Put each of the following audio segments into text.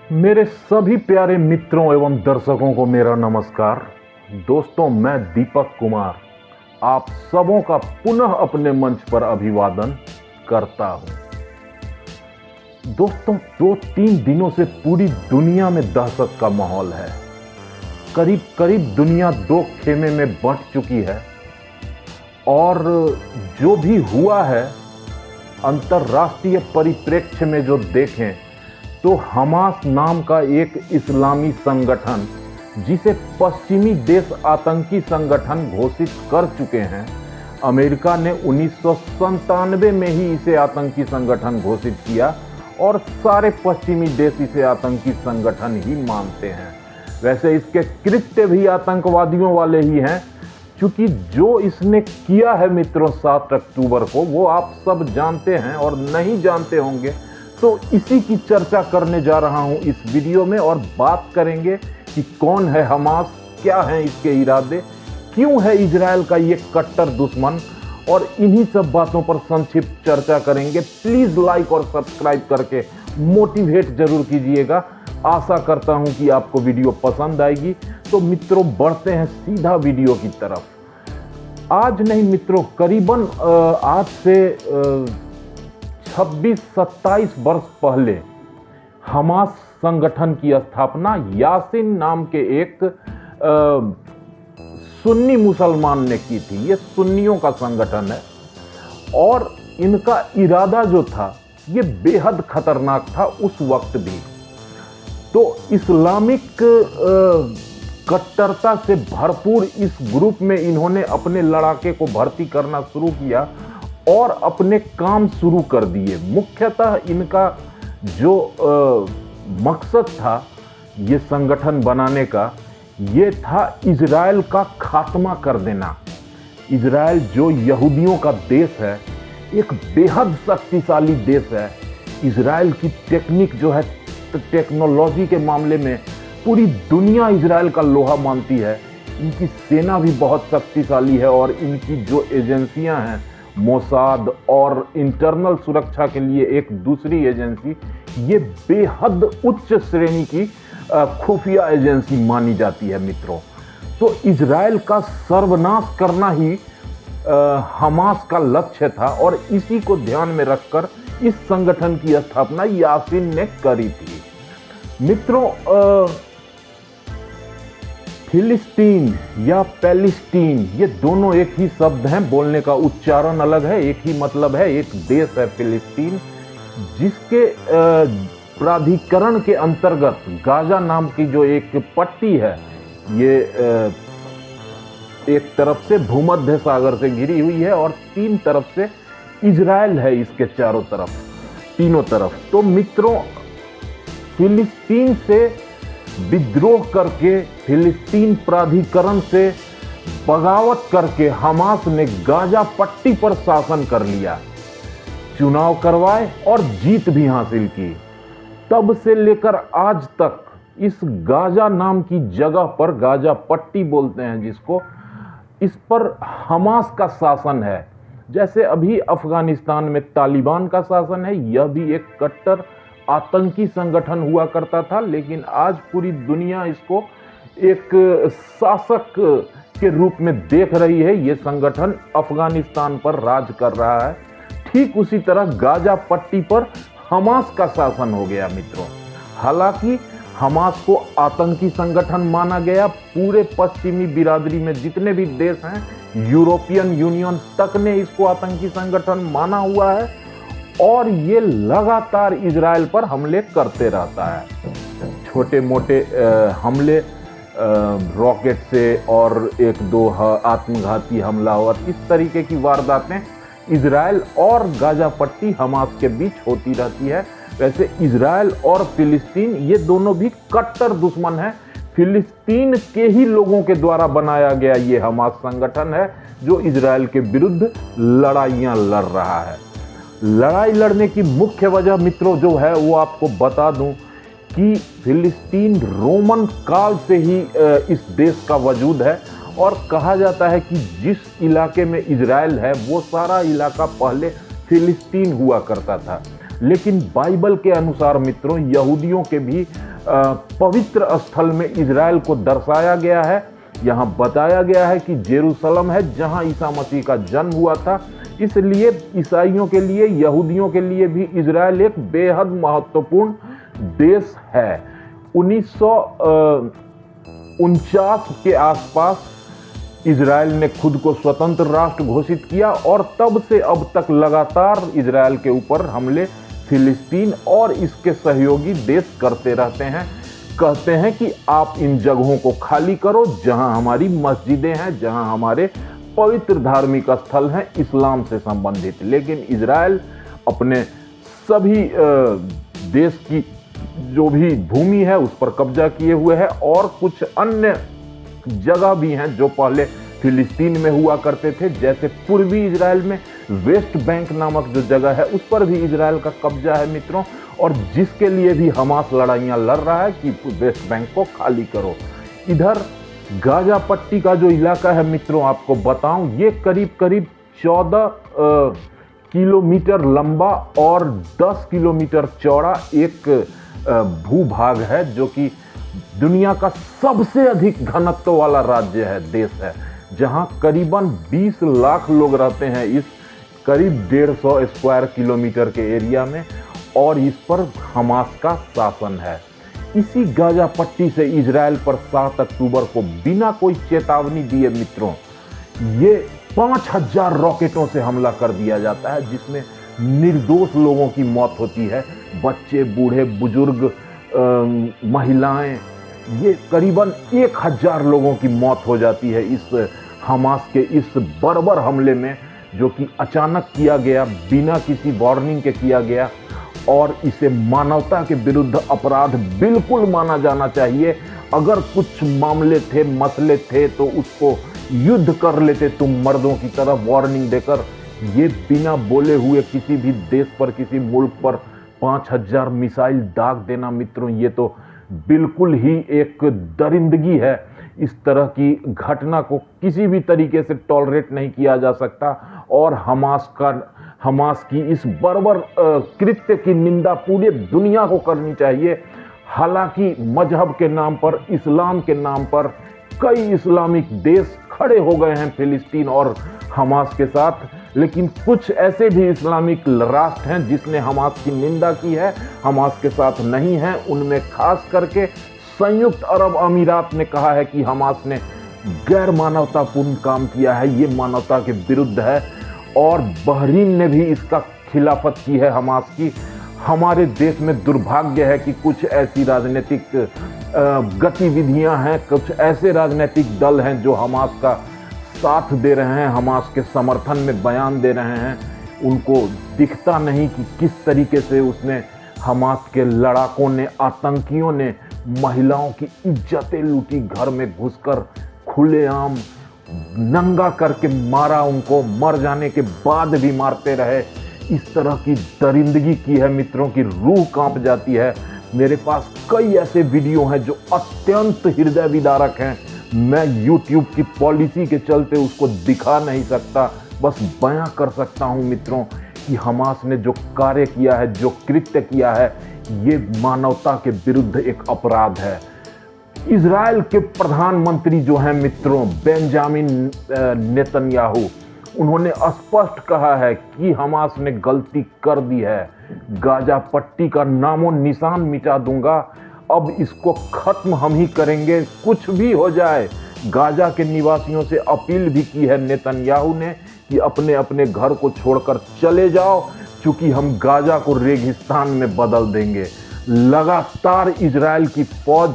मेरे सभी प्यारे मित्रों एवं दर्शकों को मेरा नमस्कार। दोस्तों, मैं दीपक कुमार आप सबों का पुनः अपने मंच पर अभिवादन करता हूं। दोस्तों, 2-3 दिनों से पूरी दुनिया में दहशत का माहौल है। करीब करीब दुनिया 2 खेमे में बंट चुकी है और जो भी हुआ है अंतर्राष्ट्रीय परिप्रेक्ष्य में जो देखें तो हमास नाम का एक इस्लामी संगठन, जिसे पश्चिमी देश आतंकी संगठन घोषित कर चुके हैं। अमेरिका ने 1997 में ही इसे आतंकी संगठन घोषित किया और सारे पश्चिमी देश इसे आतंकी संगठन ही मानते हैं। वैसे इसके कृत्य भी आतंकवादियों वाले ही हैं, क्योंकि जो इसने किया है मित्रों 7 अक्टूबर को, वो आप सब जानते हैं और नहीं जानते होंगे, तो इसी की चर्चा करने जा रहा हूं इस वीडियो में। और बात करेंगे कि कौन है हमास, क्या हैं इसके इरादे, क्यों है इजराइल का ये कट्टर दुश्मन, और इन्हीं सब बातों पर संक्षिप्त चर्चा करेंगे। प्लीज लाइक और सब्सक्राइब करके मोटिवेट जरूर कीजिएगा। आशा करता हूं कि आपको वीडियो पसंद आएगी। तो मित्रों, बढ़ते हैं सीधा वीडियो की तरफ। आज नहीं मित्रों, करीबन आज से 26-27 वर्ष पहले हमास संगठन की स्थापना यासीन नाम के एक सुन्नी मुसलमान ने की थी। ये सुन्नियों का संगठन है और इनका इरादा जो था ये बेहद खतरनाक था उस वक्त भी। तो इस्लामिक कट्टरता से भरपूर इस ग्रुप में इन्होंने अपने लड़ाके को भर्ती करना शुरू किया और अपने काम शुरू कर दिए। मुख्यतः इनका जो मकसद था ये संगठन बनाने का, ये था इजराइल का खात्मा कर देना। इजराइल जो यहूदियों का देश है, एक बेहद शक्तिशाली देश है। इजराइल की टेक्निक जो है, टेक्नोलॉजी के मामले में पूरी दुनिया इजराइल का लोहा मानती है। इनकी सेना भी बहुत शक्तिशाली है और इनकी जो एजेंसियां हैं, मोसाद और इंटरनल सुरक्षा के लिए एक दूसरी एजेंसी, ये बेहद उच्च श्रेणी की खुफिया एजेंसी मानी जाती है मित्रों। तो इजराइल का सर्वनाश करना ही हमास का लक्ष्य था और इसी को ध्यान में रखकर इस संगठन की स्थापना यासीन ने करी थी। मित्रों, फिलिस्तीन या पैलेस्टीन, ये दोनों एक ही शब्द हैं, बोलने का उच्चारण अलग है, एक ही मतलब है। एक देश है फिलिस्तीन, जिसके प्राधिकरण के अंतर्गत गाजा नाम की जो एक पट्टी है, ये एक तरफ से भूमध्य सागर से घिरी हुई है और 3 तरफ से इजराइल है, इसके चारों तरफ, तीनों तरफ। तो मित्रों, फिलिस्तीन से विद्रोह करके, फिलिस्तीन प्राधिकरण से बगावत करके हमास ने गाजा पट्टी पर शासन कर लिया, चुनाव करवाए और जीत भी हासिल की। तब से लेकर आज तक इस गाजा नाम की जगह पर, गाजा पट्टी बोलते हैं जिसको, इस पर हमास का शासन है। जैसे अभी अफगानिस्तान में तालिबान का शासन है, यह भी एक कट्टर आतंकी संगठन हुआ करता था, लेकिन आज पूरी दुनिया इसको एक शासक के रूप में देख रही है। ये संगठन अफगानिस्तान पर राज कर रहा है। ठीक उसी तरह गाजा पट्टी पर हमास का शासन हो गया मित्रों। हालांकि हमास को आतंकी संगठन माना गया। पूरे पश्चिमी बिरादरी में जितने भी देश हैं, यूरोपियन यूनियन तक ने इसको आतंकी संगठन माना हुआ है और ये लगातार इजराइल पर हमले करते रहता है। छोटे मोटे हमले रॉकेट से और 1-2 आत्मघाती हमला और इस तरीके की वारदातें इजराइल और गाजा पट्टी हमास के बीच होती रहती है। वैसे इजराइल और फिलिस्तीन ये दोनों भी कट्टर दुश्मन हैं। फिलिस्तीन के ही लोगों के द्वारा बनाया गया ये हमास संगठन है, जो इजराइल के विरुद्ध लड़ाइयां लड़ रहा है। लड़ाई लड़ने की मुख्य वजह मित्रों जो है वो आपको बता दूं कि फिलिस्तीन रोमन काल से ही इस देश का वजूद है और कहा जाता है कि जिस इलाके में इजराइल है वो सारा इलाका पहले फिलिस्तीन हुआ करता था। लेकिन बाइबल के अनुसार मित्रों यहूदियों के भी पवित्र स्थल में इजराइल को दर्शाया गया है। यहाँ बताया गया है कि जेरूशलम है जहाँ ईसा मसीह का जन्म हुआ था। इसलिए ईसाइयों के लिए, यहूदियों के लिए भी इजराइल एक बेहद महत्वपूर्ण देश है। 1949 के आसपास इजराइल ने खुद को स्वतंत्र राष्ट्र घोषित किया और तब से अब तक लगातार इजराइल के ऊपर हमले फिलिस्तीन और इसके सहयोगी देश करते रहते हैं। कहते हैं कि आप इन जगहों को खाली करो जहां हमारी मस्जिदें हैं, जहां हमारे पवित्र धार्मिक स्थल हैं इस्लाम से संबंधित। लेकिन इजराइल अपने सभी देश की जो भी भूमि है उस पर कब्जा किए हुए है और कुछ अन्य जगह भी हैं जो पहले फिलिस्तीन में हुआ करते थे, जैसे पूर्वी इजराइल में वेस्ट बैंक नामक जो जगह है उस पर भी इजराइल का कब्जा है मित्रों, और जिसके लिए भी हमास लड़ाइयां लड़ रहा है कि वेस्ट बैंक को खाली करो। इधर गाजा पट्टी का जो इलाका है मित्रों, आपको बताऊं ये करीब करीब 14 किलोमीटर लंबा और 10 किलोमीटर चौड़ा एक भूभाग है जो कि दुनिया का सबसे अधिक घनत्व वाला राज्य है, देश है, जहां करीबन 20 लाख लोग रहते हैं इस करीब 150 स्क्वायर किलोमीटर के एरिया में, और इस पर हमास का शासन है। इसी गाजा पट्टी से इजराइल पर 7 अक्टूबर को बिना कोई चेतावनी दिए मित्रों ये 5000 रॉकेटों से हमला कर दिया जाता है, जिसमें निर्दोष लोगों की मौत होती है, बच्चे, बूढ़े, बुजुर्ग, महिलाएं, ये करीबन 1000 लोगों की मौत हो जाती है इस हमास के इस बर्बर हमले में, जो कि अचानक किया गया, बिना किसी वार्निंग के किया गया, और इसे मानवता के विरुद्ध अपराध बिल्कुल माना जाना चाहिए। अगर कुछ मामले थे, मसले थे तो उसको युद्ध कर लेते तुम मर्दों की तरफ वार्निंग देकर। ये बिना बोले हुए किसी भी देश पर, किसी मुल्क पर 5000 मिसाइल दाग देना मित्रों, ये तो बिल्कुल ही एक दरिंदगी है। इस तरह की घटना को किसी भी तरीके से टॉलरेट नहीं किया जा सकता, और हमास की इस बर्बर कृत्य की निंदा पूरी दुनिया को करनी चाहिए। हालांकि मजहब के नाम पर, इस्लाम के नाम पर कई इस्लामिक देश खड़े हो गए हैं फिलिस्तीन और हमास के साथ, लेकिन कुछ ऐसे भी इस्लामिक राष्ट्र हैं जिसने हमास की निंदा की है, हमास के साथ नहीं है। उनमें खास करके संयुक्त अरब अमीरात ने कहा है कि हमास ने गैर मानवतापूर्ण काम किया है, ये मानवता के विरुद्ध है, और बहरीन ने भी इसका खिलाफत की है हमास की। हमारे देश में दुर्भाग्य है कि कुछ ऐसी राजनीतिक गतिविधियां हैं, कुछ ऐसे राजनीतिक दल हैं जो हमास का साथ दे रहे हैं, हमास के समर्थन में बयान दे रहे हैं। उनको दिखता नहीं कि किस तरीके से उसने हमास के लड़ाकों ने, आतंकियों ने महिलाओं की इज्जतें लूटी, घर में घुसकर खुलेआम नंगा करके मारा, उनको मर जाने के बाद भी मारते रहे। इस तरह की दरिंदगी की है मित्रों की रूह कांप जाती है। मेरे पास कई ऐसे वीडियो हैं जो अत्यंत हृदय विदारक हैं। मैं YouTube की पॉलिसी के चलते उसको दिखा नहीं सकता, बस बयां कर सकता हूं मित्रों कि हमास ने जो कार्य किया है, जो कृत्य किया है, ये मानवता के विरुद्ध एक अपराध है। इजराइल के प्रधानमंत्री जो हैं मित्रों, बेंजामिन नेतन्याहू, उन्होंने स्पष्ट कहा है कि हमास ने गलती कर दी है, गाजा पट्टी का नामो निशान मिटा दूंगा, अब इसको खत्म हम ही करेंगे, कुछ भी हो जाए। गाजा के निवासियों से अपील भी की है नेतन्याहू ने कि अपने अपने घर को छोड़कर चले जाओ, क्योंकि हम गाजा को रेगिस्तान में बदल देंगे। लगातार इजराइल की फौज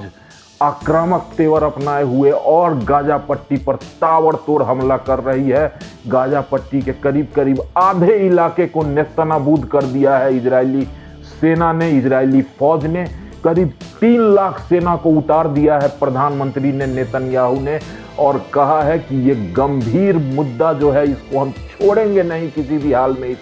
आक्रामक तेवर अपनाए हुए और गाजा पट्टी पर ताबड़तोड़ हमला कर रही है। गाजा पट्टी के करीब करीब आधे इलाके को नेस्तनाबूद कर दिया है इजरायली सेना ने, इजरायली फौज ने। करीब 3 लाख सेना को उतार दिया है प्रधानमंत्री ने, नेतन्याहू ने, और कहा है कि ये गंभीर मुद्दा जो है इसको हम छोड़ेंगे नहीं किसी भी हाल में। इस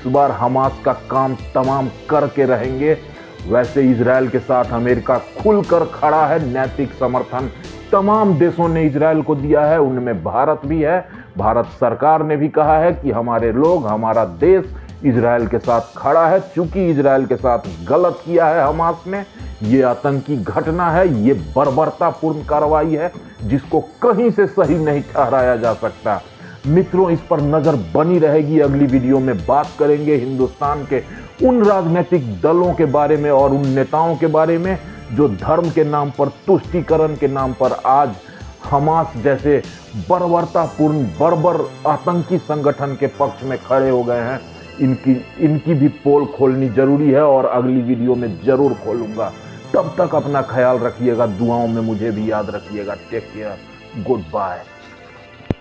बार हमास का काम तमाम करके रहेंगे। वैसे इजराइल के साथ अमेरिका खुलकर खड़ा है, नैतिक समर्थन तमाम देशों ने इजराइल को दिया है, उनमें भारत भी है। भारत सरकार ने भी कहा है कि हमारे लोग, हमारा देश इजराइल के साथ खड़ा है। चूंकि इजराइल के साथ गलत किया है हमास ने, ये आतंकी घटना है, ये बर्बरतापूर्ण कार्रवाई है जिसको कहीं से सही नहीं ठहराया जा सकता। मित्रों, इस पर नजर बनी रहेगी। अगली वीडियो में बात करेंगे हिंदुस्तान के उन राजनीतिक दलों के बारे में और उन नेताओं के बारे में जो धर्म के नाम पर, तुष्टीकरण के नाम पर आज हमास जैसे बर्बरतापूर्ण बर्बर आतंकी संगठन के पक्ष में खड़े हो गए हैं। इनकी भी पोल खोलनी जरूरी है और अगली वीडियो में जरूर खोलूंगा। तब तक अपना ख्याल रखिएगा, दुआओं में मुझे भी याद रखिएगा। Take care, good bye.